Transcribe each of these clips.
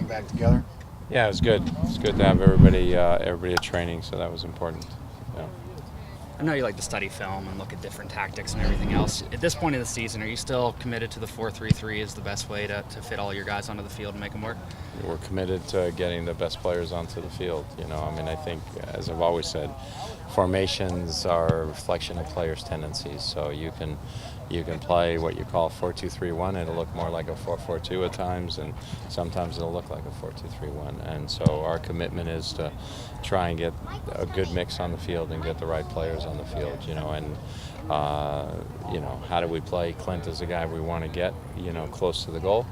getting back together? Yeah, it was good. It's good to have everybody at training, so that was important. Yeah. I know you like to study film and look at different tactics and everything else. At this point of the season, are you still committed to the 4-3-3 as the best way to fit all your guys onto the field and make them work? We're committed to getting the best players onto the field. I think, as I've always said, formations are a reflection of players' tendencies. So you can play what you call 4-2-3-1. It'll look more like a 4-4-2 at times, and sometimes it'll look like a 4-2-3-1. And so our commitment is to try and get a good mix on the field and get the right players on the field. How do we play? Clint is a guy we want to get, close to the goal,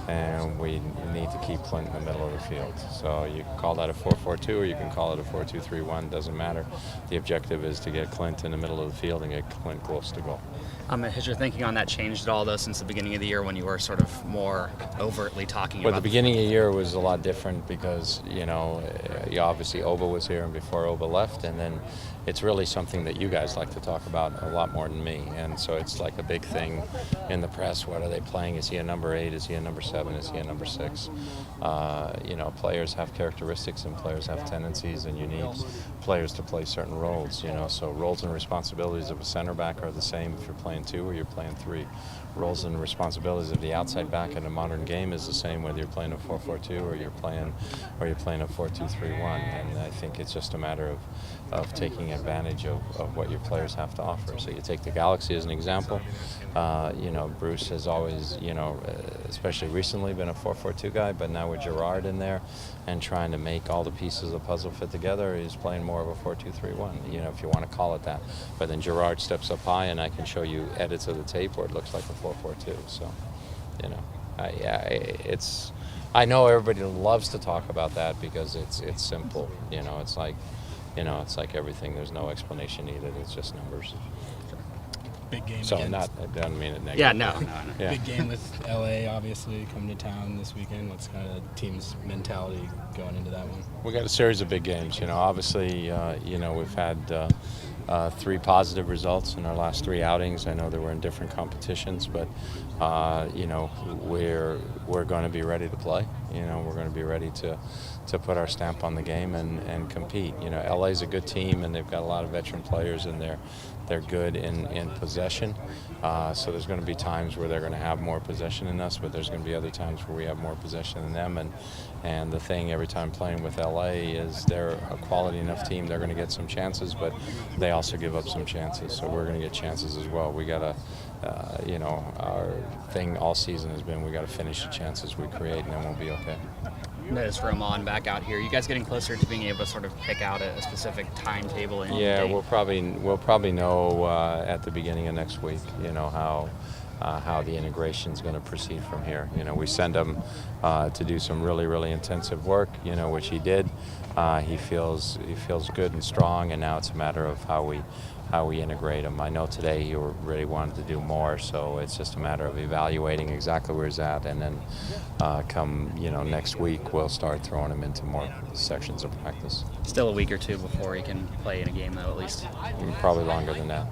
and we need to keep Clint in the middle of the field. So you can call that a 4-4-2 or you can call it a 4-2-3-1, doesn't matter. The objective is to get Clint in the middle of the field and get Clint close to goal. Has your thinking on that changed at all, though, since the beginning of the year when you were sort of more overtly talking about? Well, the beginning of the year was a lot different because, obviously Oba was here and before Oba left, and then it's really something that you guys like to talk about a lot more than me. And so it's like a big thing in the press. What are they playing? Is he a number 8? Is he a number 7? Is he a number 6? Players have characteristics and players have tendencies, and you need players to play certain roles. So roles and responsibilities of a center back are the same if you're playing 2 or you're playing 3. Roles and responsibilities of the outside back in a modern game is the same whether you're playing a 4-4-2 or you're playing a 4-2-3-1. And I think it's just a matter of taking advantage of what your players have to offer. So you take the Galaxy as an example. Bruce has always, especially recently, been a 4-4-2 guy, but now with Gerard in there and trying to make all the pieces of the puzzle fit together, he's playing more of a 4-2-3-1, if you want to call it that. But then Gerard steps up high, and I can show you edits of the tape where it looks like a 4-4-2. So, I know everybody loves to talk about that because it's simple. It's like everything. There's no explanation needed. It's just numbers. Big game. So I don't mean it negative. Yeah, no. Yeah. Big game with LA, obviously, coming to town this weekend. What's kind of the team's mentality going into that one? We got a series of big games. Obviously, we've had 3 positive results in our last 3 outings. I know they were in different competitions, but we're going to be ready to play. We're going to be ready to put our stamp on the game and compete. LA's a good team, and they've got a lot of veteran players, and they're good in possession. So there's going to be times where they're going to have more possession than us, but there's going to be other times where we have more possession than them. And the thing every time playing with LA is they're a quality enough team. They're going to get some chances, but they also give up some chances. So we're going to get chances as well. We got to, our thing all season has been we got to finish the chances we create, and then we'll be okay. Notice Roman back out here. You guys getting closer to being able to sort of pick out a specific timetable? Yeah, we'll probably know at the beginning of next week. How the integration is going to proceed from here. We send him to do some really, really intensive work. Which he did. He feels good and strong, and now it's a matter of how we integrate him. I know today he really wanted to do more, so it's just a matter of evaluating exactly where he's at, and then come next week we'll start throwing him into more sections of practice. Still a week or 2 before he can play in a game, though, at least. Probably longer than that.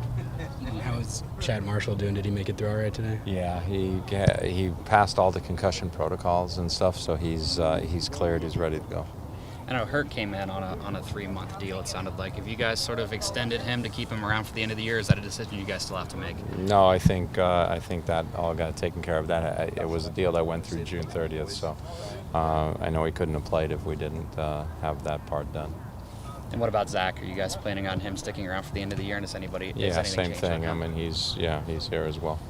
How is Chad Marshall doing? Did he make it through all right today? Yeah, he passed all the concussion protocols and stuff, so he's cleared. He's ready to go. I know Hurt came in on a 3-month deal, it sounded like. Have you guys sort of extended him to keep him around for the end of the year? Is that a decision you guys still have to make? No, I think that all got taken care of. That it was a deal that went through June 30th, so I know he couldn't have played if we didn't have that part done. And what about Zach? Are you guys planning on him sticking around for the end of the year? And is anybody? Yeah, is same changed thing. I mean, he's here as well.